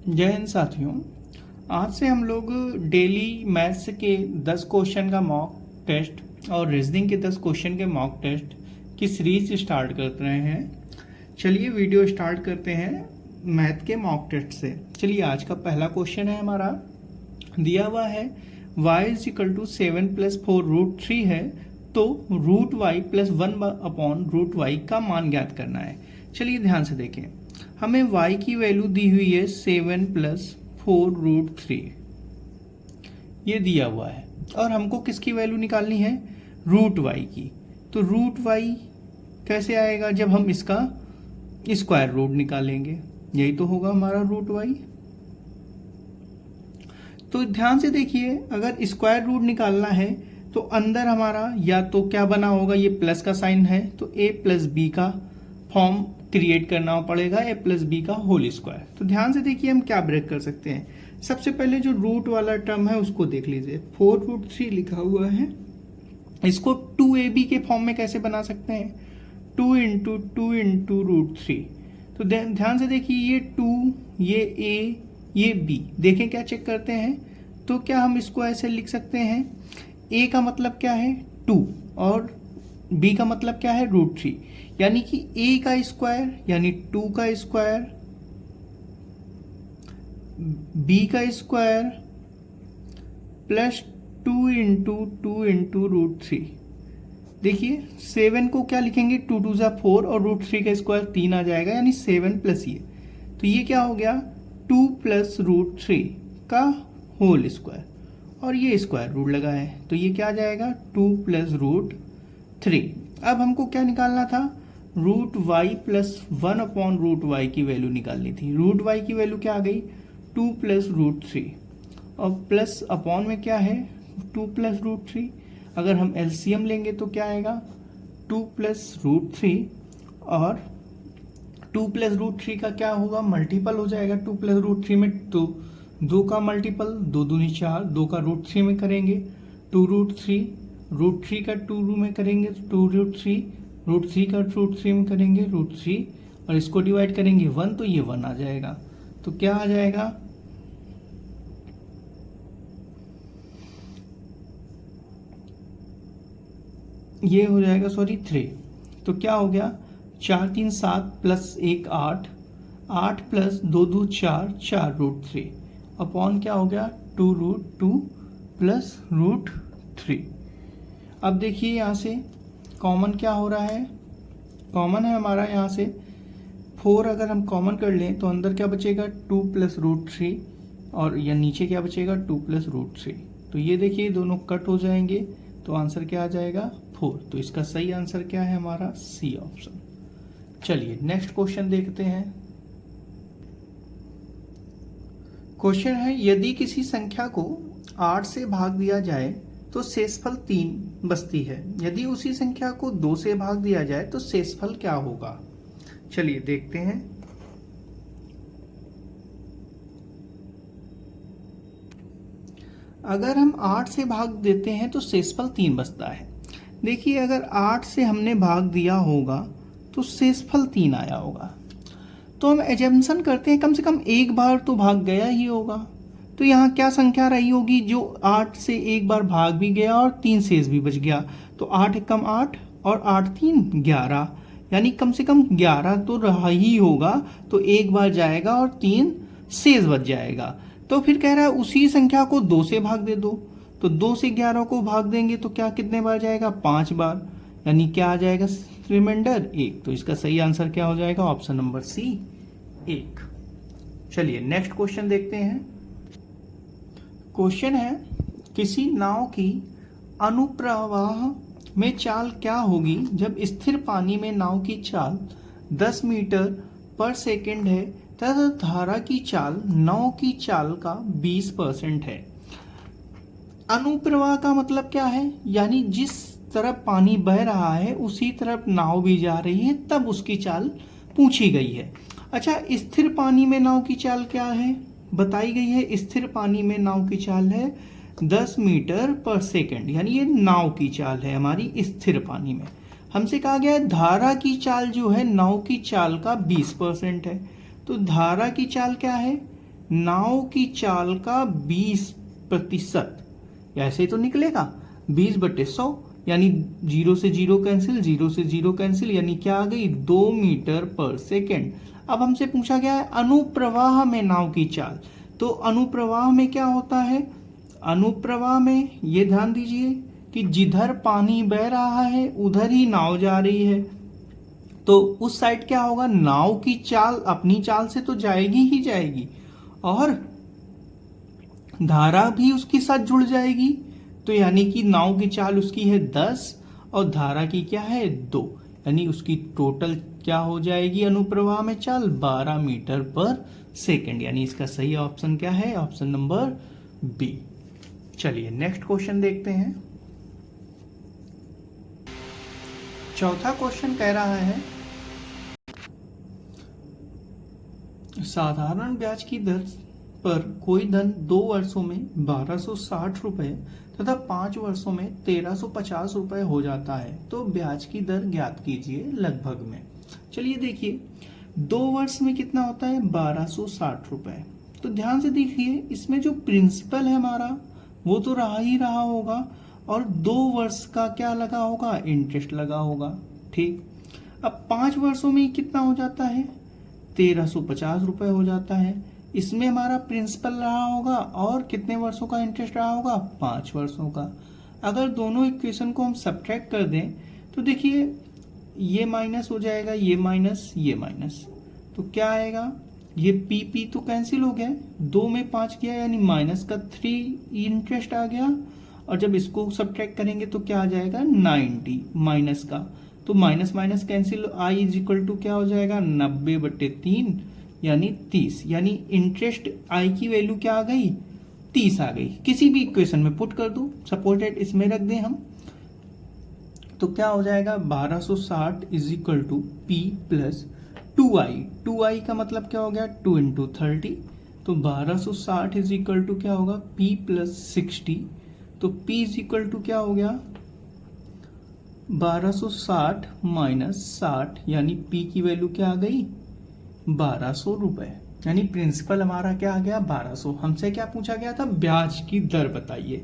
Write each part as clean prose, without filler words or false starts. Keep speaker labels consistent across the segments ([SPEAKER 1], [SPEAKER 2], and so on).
[SPEAKER 1] जय हिंद साथियों। आज से हम लोग डेली मैथ्स के 10 क्वेश्चन का मॉक टेस्ट और रीजनिंग के 10 क्वेश्चन के मॉक टेस्ट की सीरीज स्टार्ट कर रहे हैं। चलिए वीडियो स्टार्ट करते हैं मैथ के मॉक टेस्ट से। चलिए आज का पहला क्वेश्चन है हमारा, दिया हुआ है y इज इक्वल टू 7 + 4 √3 है, तो √y + 1/√y का मान ज्ञात करना है। चलिए ध्यान से देखें, हमें y की वैल्यू दी हुई है 7 + 4 √3, ये दिया हुआ है, और हमको किसकी वैल्यू निकालनी है, √y की। तो √y कैसे आएगा, जब हम इसका स्क्वायर रूट निकालेंगे, यही तो होगा हमारा √y। तो ध्यान से देखिए, अगर स्क्वायर रूट निकालना है तो अंदर हमारा या तो क्या बना होगा, ये प्लस का साइन है तो a + b का फॉर्म क्रिएट करना पड़ेगा, a + b का होल स्क्वायर। तो ध्यान से देखिए हम क्या ब्रेक कर सकते हैं। सबसे पहले जो रूट वाला टर्म है उसको देख लीजिए, 4 √3 लिखा हुआ है, इसको 2ab के फॉर्म में कैसे बना सकते हैं, 2 × 2 × √3। तो ध्यान से देखिए, ये 2, ये a, ये b, देखें क्या चेक करते हैं। तो क्या हम इसको ऐसे लिख सकते हैं, a का मतलब क्या है 2 और b का मतलब क्या है √3, यानी कि a का स्क्वायर यानी 2 का स्क्वायर, b का स्क्वायर प्लस 2 × 2 × √3। देखिए 7 को क्या लिखेंगे, 2 × 2 = 4 और √3 का स्क्वायर 3 आ जाएगा, यानी 7 + ये, तो ये क्या हो गया 2 + √3 का होल स्क्वायर, और ये स्क्वायर रूट लगा है तो ये क्या आ जाएगा 2 + √3। अब हमको क्या निकालना था, √y + 1/√y की वैल्यू निकालनी थी। √y की वैल्यू क्या आ गई 2 + √3, और प्लस अपॉन में क्या है 2 + √3। अगर हम एलसीएम लेंगे तो क्या आएगा 2 + √3, और 2 + √3 का क्या होगा, मल्टीपल हो जाएगा 2 + √3 में, तो 2 का मल्टीपल 2 दूनी 4, 2 का √3 में करेंगे 2 √3, √3 का 2 में करेंगे 2 √3, √3 का √3 में करेंगे √3, और इसको डिवाइड करेंगे 1, तो ये 1 आ जाएगा। तो क्या आ जाएगा, ये हो जाएगा 3। तो क्या हो गया 4 3 7 + 1 8, 8 + 2 2 4, 4 √3 अपॉन क्या हो गया 2 √2 + √3। अब देखिए यहाँ से कॉमन क्या हो रहा है, कॉमन है हमारा यहाँ से 4, अगर हम कॉमन कर लें तो अंदर क्या बचेगा 2 + √3, और या नीचे क्या बचेगा 2 + √3। तो ये देखिए दोनों कट हो जाएंगे, तो आंसर क्या आ जाएगा 4। तो इसका सही आंसर क्या है हमारा, सी ऑप्शन। चलिए नेक्स्ट क्वेश्चन देखते हैं। क्वेश्चन है, यदि किसी संख्या को 8 से भाग दिया जाए तो शेषफल 3 बचती है, यदि उसी संख्या को 2 से भाग दिया जाए तो शेषफल क्या होगा। चलिए देखते हैं। अगर हम 8 से भाग देते हैं तो शेषफल 3 बचता है। देखिए अगर 8 से हमने भाग दिया होगा तो शेषफल 3 आया होगा, तो हम एजम्पशन करते हैं कम से कम एक बार तो भाग गया ही होगा। तो यहाँ क्या संख्या रही होगी जो 8 से एक बार भाग भी गया और 3 शेष भी बच गया। तो 8 × 8 और 8 × 3 11, यानी कम से कम 11 तो रहा ही होगा, तो एक बार जाएगा और 3 शेष बच जाएगा। तो फिर कह रहा है उसी संख्या को 2 से भाग दे दो, तो 2 से 11 को भाग देंगे तो क्या कितने बार जाएगा 5 बार, यानी क्या आ जाएगा रिमाइंडर 1। तो इसका सही आंसर क्या हो जाएगा, ऑप्शन नंबर सी 1। चलिए नेक्स्ट क्वेश्चन देखते हैं। क्वेश्चन है, किसी नाव की अनुप्रवाह में चाल क्या होगी जब स्थिर पानी में नाव की चाल 10 मीटर/सेकंड है तथा धारा की चाल नाव की चाल का 20% है। अनुप्रवाह का मतलब क्या है, यानी जिस तरफ पानी बह रहा है उसी तरफ नाव भी जा रही है, तब उसकी चाल पूछी गई है। अच्छा, स्थिर पानी में नाव की चाल क्या है बताई गई है, स्थिर पानी में नाव की चाल है 10 मीटर/सेकंड, यानी ये नाव की चाल है हमारी स्थिर पानी में। हमसे कहा गया है धारा की चाल जो है नाव की चाल का 20% है, तो धारा की चाल क्या है नाव की चाल का 20%, ऐसे तो निकलेगा 20/100, यानी 0 से 0 कैंसिल, 0 से 0 कैंसिल, यानी क्या आ गई 2 मीटर पर सेकेंड। अब हमसे पूछा गया है अनुप्रवाह में नाव की चाल। तो अनुप्रवाह में क्या होता है, अनुप्रवाह में ये ध्यान दीजिए कि जिधर पानी बह रहा है उधर ही नाव जा रही है, तो उस साइड क्या होगा, नाव की चाल अपनी चाल से तो जाएगी ही जाएगी और धारा भी उसके साथ जुड़ जाएगी। तो यानी कि नाव की चाल उसकी है 10 और धारा की क्या है 2, यानी उसकी टोटल क्या हो जाएगी अनुप्रवाह में चाल 12 मीटर पर सेकेंड। यानी इसका सही ऑप्शन क्या है, ऑप्शन नंबर बी। चलिए नेक्स्ट क्वेश्चन देखते हैं। चौथा क्वेश्चन कह रहा है साधारण ब्याज की दर पर कोई धन 2 वर्षों में 1260 रुपए तथा 5 वर्षों में 1350 रुपए हो जाता है, तो ब्याज की दर ज्ञात कीजिए लगभग में। चलिए देखिए 2 वर्ष में कितना होता है 1260 रुपए। तो ध्यान से देखिए इसमें जो प्रिंसिपल है हमारा वो तो रहा ही रहा होगा और 2 वर्ष का क्या लगा होगा, इंटरेस्ट लगा होगा। ठीक, अब 5 वर्षों में कितना हो जाता है 1350 रुपए हो जाता है। इसमें हमारा प्रिंसिपल रहा होगा और कितने वर्षों का इंटरेस्ट रहा होगा, 5 वर्षों का। अगर दोनों इक्वेशन को हम सब्ट्रैक्ट कर दें तो देखिए ये माइनस हो जाएगा, ये माइनस, ये माइनस, तो क्या आएगा, ये पी तो कैंसिल हो गया, 2 में 5 गया यानी माइनस का 3 इंटरेस्ट आ गया, और जब इसको सब्ट्रैक्ट करेंगे तो क्या आ जाएगा 90 माइनस का, तो minus minus cancel, I is equal to क्या हो जाएगा 90/3 यानी 30, यानी इंटरेस्ट आई की वैल्यू क्या आ गई 30 आ गई। किसी भी इक्वेशन में पुट कर दो, सपोर्टेड इसमें रख दें हम, तो क्या हो जाएगा 1260 is equal to P plus 2i। 2i का मतलब क्या हो गया 2 × 30, तो 1260 इज इक्वल टू क्या होगा p प्लस 60, तो p इज इक्वल टू क्या हो गया 1260 माइनस 60, यानी p की वैल्यू क्या आ गई 1200 रुपए, यानी प्रिंसिपल हमारा क्या आ गया 1200। हमसे क्या पूछा गया था, ब्याज की दर बताइए।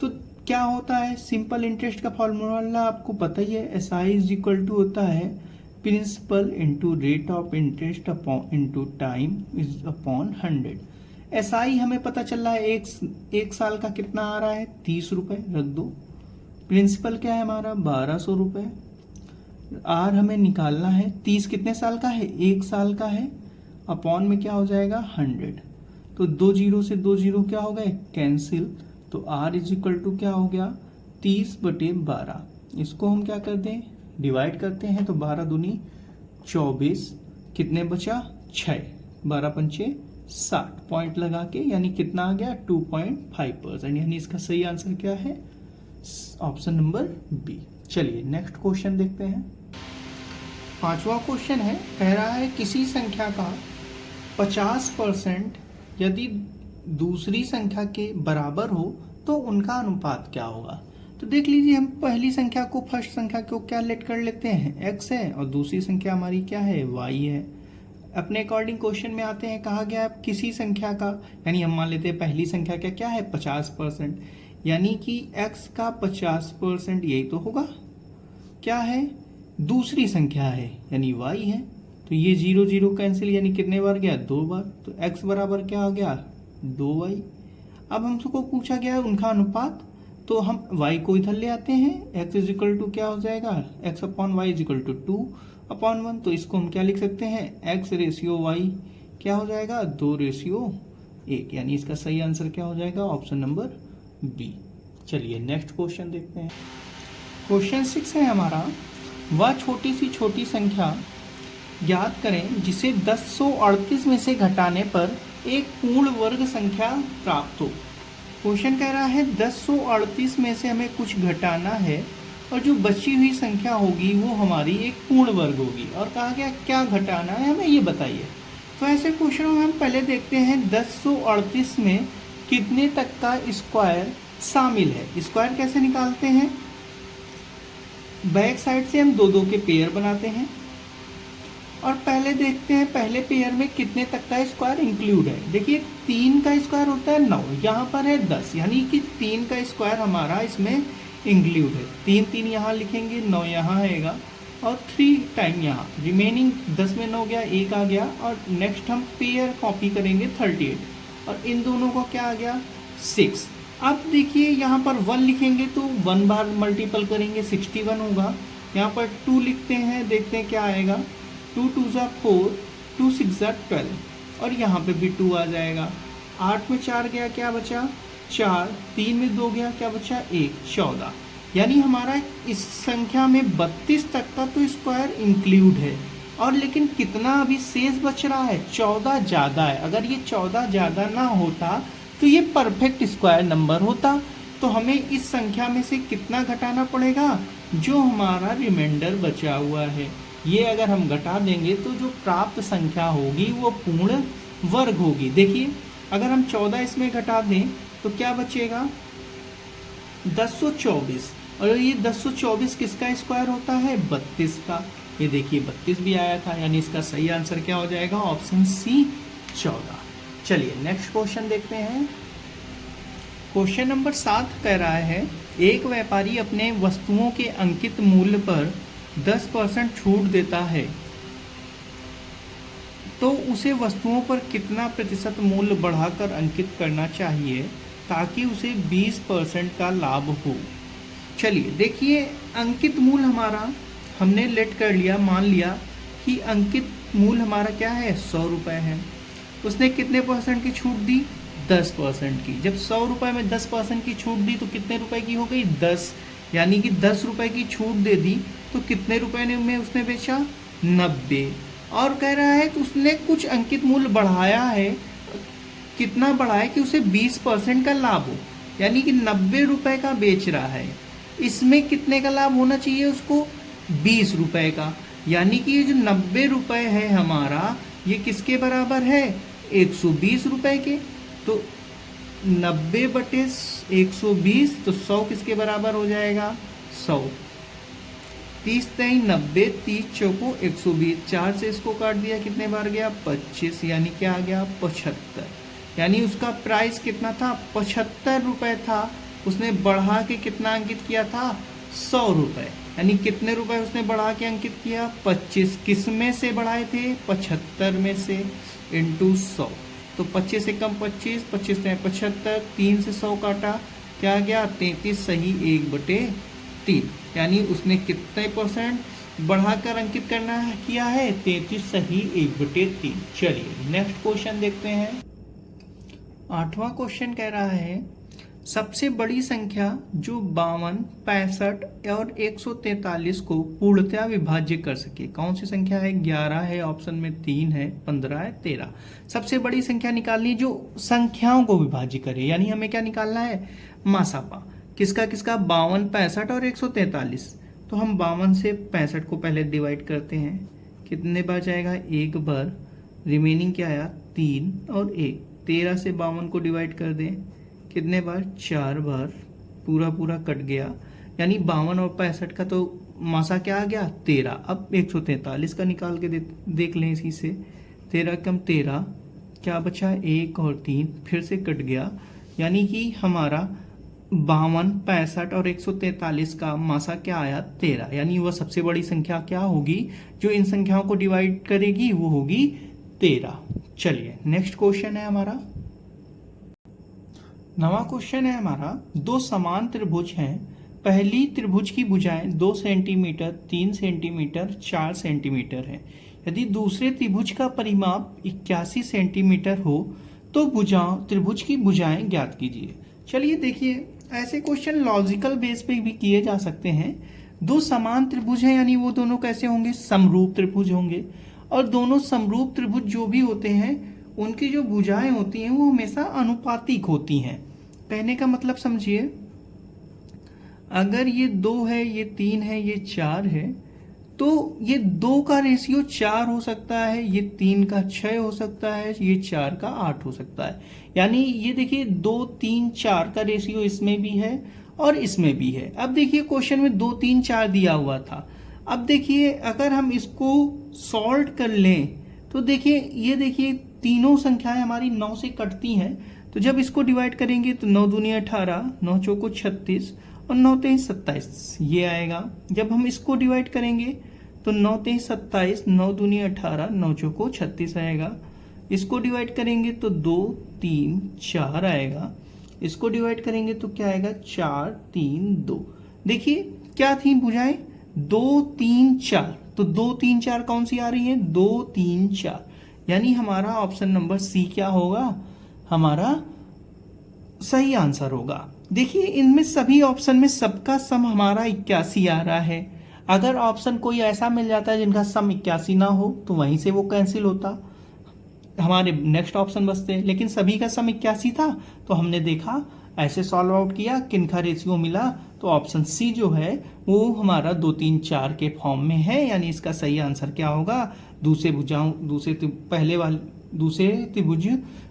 [SPEAKER 1] तो क्या होता है, सिंपल इंटरेस्ट का फॉर्मूला आपको पता ही है, S I is equal to होता है principal into rate of interest upon into time is upon 100। S I हमें पता चल रहा है एक साल का कितना आ रहा है 30 रुपए, रख दो। प्रिंसिपल क्या है हमारा 1200 रुपए, आर हमें निकालना है, 30 कितने साल का है 1 साल का है, अपॉन में क्या हो जाएगा 100, तो 2 जीरो से 2 जीरो क्या हो गए कैंसिल, तो आर इज इक्वल टू क्या हो गया 30/12। इसको हम क्या करते हैं डिवाइड करते हैं, तो 12 दूनी 24, कितने बचा 6, 12 पंचे 60, पॉइंट लगा के यानी कितना आ गया 2.5%, यानी इसका सही आंसर क्या है ऑप्शन नंबर बी। चलिए नेक्स्ट क्वेश्चन देखते हैं। 5वां क्वेश्चन है, कह रहा है किसी संख्या का 50% यदि दूसरी संख्या के बराबर हो तो उनका अनुपात क्या होगा। तो देख लीजिए हम पहली संख्या को फर्स्ट संख्या को क्या लेट कर लेते हैं x है और दूसरी संख्या हमारी क्या है y है। अपने अकॉर्डिंग क्वेश्चन में आते हैं, कहा गया है किसी संख्या का, यानी हम मान लेते हैं पहली संख्या का क्या है 50%, यानी कि x का 50% यही तो होगा, क्या है दूसरी संख्या है यानी y है, तो ये 0 0 कैंसिल, यानी कितने बार गया 2 बार, तो x बराबर क्या आ गया 2y। अब हमको पूछा गया है उनका अनुपात, तो हम y को इधर ले आते हैं, x इज इक्वल टू क्या हो जाएगा x upon Y is equal to 2/1, तो इसको हम क्या लिख सकते हैं x रेशियो y क्या हो जाएगा 2:1, यानी इसका सही आंसर क्या हो जाएगा ऑप्शन नंबर बी। चलिए नेक्स्ट क्वेश्चन देखते हैं। क्वेश्चन 6 है हमारा, वह छोटी सी छोटी संख्या ज्ञात करें जिसे 1038 में से घटाने पर एक पूर्ण वर्ग संख्या प्राप्त हो। क्वेश्चन कह रहा है 1038 में से हमें कुछ घटाना है और जो बची हुई संख्या होगी वो हमारी एक पूर्ण वर्ग होगी, और कहा गया क्या घटाना है हमें ये बताइए। तो ऐसे क्वेश्चनों में हम पहले देखते हैं 1038 में कितने तक का स्क्वायर शामिल है। स्क्वायर कैसे निकालते हैं, बैक साइड से हम 2 2 के पेयर बनाते हैं, और पहले देखते हैं पहले पेयर में कितने तक का स्क्वायर इंक्लूड है। देखिए 3 का स्क्वायर होता है 9, यहाँ पर है 10, यानी कि 3 का स्क्वायर हमारा इसमें इंक्लूड है। 3 3 यहाँ लिखेंगे, 9 यहाँ आएगा और 3 टाइम यहाँ, रिमेनिंग 10 में 9 गया, 1 आ गया। और नेक्स्ट हम पेयर कॉपी करेंगे 38 और इन दोनों को क्या आ गया 6। अब देखिए यहाँ पर 1 लिखेंगे तो 1 बार मल्टीपल करेंगे 61 होगा। यहाँ पर 2 लिखते हैं, देखते हैं क्या आएगा, 2 2 ज़ा 4, 2 6 ज़ा 12 और यहाँ पे भी 2 आ जाएगा। 8 में 4 गया, क्या बचा 4, 3 में 2 गया, क्या बचा 1, 14। यानी हमारा इस संख्या में 32 तक का तो स्क्वायर इंक्लूड है। और लेकिन कितना अभी शेष बच रहा है, 14 ज़्यादा है। अगर ये 14 ज़्यादा ना होता तो ये परफेक्ट स्क्वायर नंबर होता। तो हमें इस संख्या में से कितना घटाना पड़ेगा, जो हमारा रिमाइंडर बचा हुआ है ये अगर हम घटा देंगे तो जो प्राप्त संख्या होगी वो पूर्ण वर्ग होगी। देखिए अगर हम 14 इसमें घटा दें तो क्या बचेगा 1024, और ये 1024 किसका स्क्वायर होता है 32 का। ये देखिए 32 भी आया था, यानी इसका सही आंसर क्या हो जाएगा ऑप्शन सी 14। चलिए नेक्स्ट क्वेश्चन देखते हैं। क्वेश्चन नंबर 7 कह रहा है एक व्यापारी अपने वस्तुओं के अंकित मूल्य पर 10% छूट देता है तो उसे वस्तुओं पर कितना प्रतिशत मूल्य बढ़ाकर अंकित करना चाहिए ताकि उसे 20% का लाभ हो। चलिए देखिए अंकित मूल्य हमारा हमने लेट कर लिया, मान लिया कि अंकित मूल्य हमारा क्या है 100 रुपये है। उसने कितने परसेंट की छूट दी 10% की। जब 100 रुपये में 10% की छूट दी तो कितने रुपए की हो गई 10, यानी कि 10 रुपये की छूट दे दी तो कितने रुपए में उसने बेचा 90। और कह रहा है कि उसने कुछ अंकित मूल्य बढ़ाया है, कितना बढ़ाया कि उसे 20% का लाभ हो, यानी कि 90 रुपये का बेच रहा है। इसमें कितने का लाभ होना चाहिए उसको 20 रुपये का, यानी कि ये जो 90 रुपये है हमारा ये किसके बराबर है 120 रुपये के। तो 90 बटे 120 तो 100 किसके बराबर हो जाएगा 100। 30 3 90, 30 चौको 120, 4 से इसको काट दिया कितने बार गया 25, यानी क्या आ गया 75। यानी उसका प्राइस कितना था 75 रुपये था। उसने बढ़ा के कितना अंकित किया था 100 रुपये, यानी कितने रुपए उसने बढ़ा के अंकित किया 25। किस में से बढ़ाए थे 75 में से, इंटू 100। तो 25 से कम 25, 25 से 75, 3 से 100 काटा, क्या गया 33 सही 1/3, यानी उसने कितने परसेंट बढ़ाकर अंकित करना किया है 33 सही 1/3। चलिए नेक्स्ट क्वेश्चन देखते हैं। 8वां क्वेश्चन कह रहा है सबसे बड़ी संख्या जो 52, 65 और 143 को पूर्णतया विभाज्य कर सके कौन सी संख्या है 11 है, ऑप्शन में 3 है, 15 है, 13। सबसे बड़ी संख्या निकालनी जो संख्याओं को विभाज्य करे, यानी हमें क्या निकालना है मासापा। किसका किसका 52, 65 और 143। तो हम 52 से 65 को पहले डिवाइड करते हैं, कितने बार जाएगा 1 बार, रिमेनिंग क्या आया 3 और 1। 13 से 52 को डिवाइड कर दें कितने बार 4 बार, पूरा पूरा कट गया, यानी 52 और 65 का तो मासा क्या आ गया 13। अब 143 का निकाल के देख लें इसी से, 13 कम 13 क्या बचा 1 और 3, फिर से कट गया, यानी कि हमारा 52, 65 और 143 का मासा क्या आया 13। यानी वह सबसे बड़ी संख्या क्या होगी जो इन संख्याओं को डिवाइड करेगी, वो होगी 13। चलिए नेक्स्ट क्वेश्चन है हमारा। 9वां क्वेश्चन है हमारा दो समान त्रिभुज हैं। पहली त्रिभुज की भुजाएं 2 सेंटीमीटर, 3 सेंटीमीटर, 4 सेंटीमीटर है। यदि दूसरे त्रिभुज का परिमाप 81 सेंटीमीटर हो तो त्रिभुज की भुजाएं ज्ञात कीजिए। चलिए देखिए ऐसे क्वेश्चन लॉजिकल बेस पे भी किए जा सकते हैं। दो समान त्रिभुज हैं यानी वो दोनों कैसे होंगे समरूप त्रिभुज होंगे, और दोनों समरूप त्रिभुज जो भी होते हैं उनकी जो भुजाएं होती हैं वो हमेशा अनुपातिक होती हैं। कहने का मतलब समझिए, अगर ये 2 है, ये 3 है, ये 4 है, तो ये 2 का रेशियो 4 हो सकता है, ये 3 का 6 हो सकता है, ये 4 का 8 हो सकता है। यानी ये देखिए 2, 3, 4 का रेशियो इसमें भी है और इसमें भी है। अब देखिए क्वेश्चन में 2, 3, 4 दिया हुआ था। अब देखिए अगर हम इसको सॉल्व कर लें तो देखिए ये देखिए तीनों संख्याएं हमारी 9 से कटती हैं, तो जब इसको डिवाइड करेंगे तो 9 दूनी 18, 9 चौको 36 और 9 तेईस 27 ये आएगा। जब हम इसको डिवाइड करेंगे तो 9 तेईस 27, 9 दूनी 18, 9 चौको 36 आएगा। इसको डिवाइड करेंगे तो 2 3 4 आएगा। इसको डिवाइड करेंगे तो क्या आएगा 4 3 2। देखिए क्या थी भुजाएं 2 3 4, तो 2 3 4 कौन सी आ रही है 2 3 4, यानी हमारा ऑप्शन नंबर सी क्या होगा, हमारा सही आंसर होगा। देखिए इनमें सभी ऑप्शन में सबका सम हमारा 81 आ रहा है। अगर ऑप्शन कोई ऐसा मिल जाता है जिनका सम 81 ना हो तो वहीं से वो कैंसिल होता, हमारे नेक्स्ट ऑप्शन बचते हैं। लेकिन सभी का सम 81 था तो हमने देखा ऐसे सॉल्व आउट किया, किनका रेशियो मिला, तो ऑप्शन सी जो है वो हमारा 2 3 4 के फॉर्म में है, यानी इसका सही आंसर क्या होगा, दूसरे त्रिभुज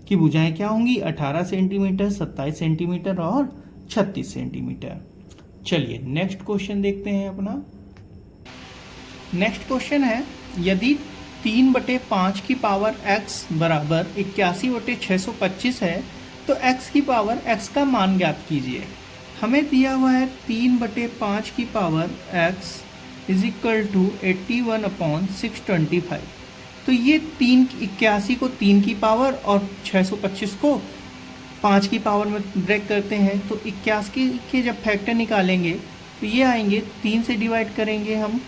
[SPEAKER 1] की भुजाएं क्या होंगी 18 सेंटीमीटर, 27 सेंटीमीटर और 36 सेंटीमीटर। चलिए नेक्स्ट क्वेश्चन देखते हैं अपना। नेक्स्ट क्वेश्चन है यदि 3/5 की पावर x बराबर 81/625 है तो x की पावर x का मान ज्ञात कीजिए। हमें दिया हुआ है 3/5 की power x is equal to 81/625। तो ये 81 को 3 की पावर और 625 को 5 की पावर में ब्रेक करते हैं, तो 81 के जब फैक्टर निकालेंगे तो ये आएंगे 3 से डिवाइड करेंगे हम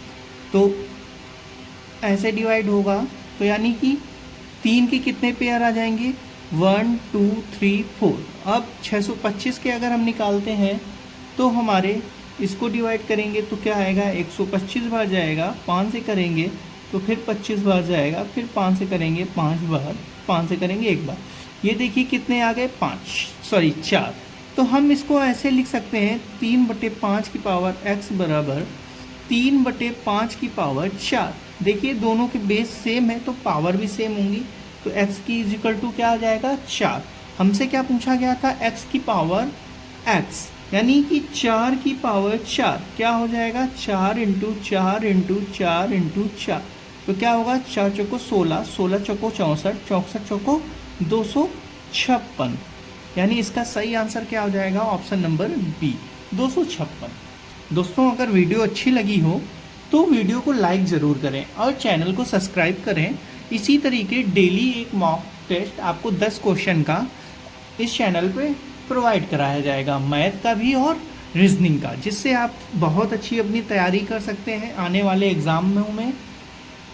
[SPEAKER 1] तो ऐसे डिवाइड होगा, तो यानी कि 3 के कितने पेयर आ जाएंगे 1 2 3 4। अब 625 के अगर हम निकालते हैं तो हमारे इसको डिवाइड करेंगे तो क्या आएगा 125 बार जाएगा, 5 से करेंगे तो फिर 25 बार जाएगा, फिर 5 से करेंगे 5 बार, 5 से करेंगे 1 बार। ये देखिए कितने आ गए 4। तो हम इसको ऐसे लिख सकते हैं 3/5 की पावर x बराबर 3/5 की पावर 4। देखिए दोनों के बेस सेम है तो पावर भी सेम होंगी, तो x की इज इक्वल टू क्या आ जाएगा 4। हमसे क्या पूछा गया था x की पावर x, यानी कि 4 की पावर 4 क्या हो जाएगा 4 इंटू 4 इंटू 4 इंटू 4, तो क्या होगा 4 चौको 16, 16 चौको 64, 64 चौको 256, यानी इसका सही आंसर क्या हो जाएगा ऑप्शन नंबर बी 256। दोस्तों अगर वीडियो अच्छी लगी हो तो वीडियो को लाइक ज़रूर करें और चैनल को सब्सक्राइब करें। इसी तरीके डेली एक मॉक टेस्ट आपको 10 क्वेश्चन का इस चैनल पे प्रोवाइड कराया जाएगा, मैथ का भी और रीजनिंग का, जिससे आप बहुत अच्छी अपनी तैयारी कर सकते हैं, आने वाले एग्ज़ाम में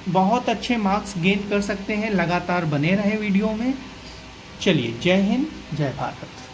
[SPEAKER 1] बहुत अच्छे मार्क्स गेन कर सकते हैं। लगातार बने रहें वीडियो में। चलिए जय हिंद जय भारत।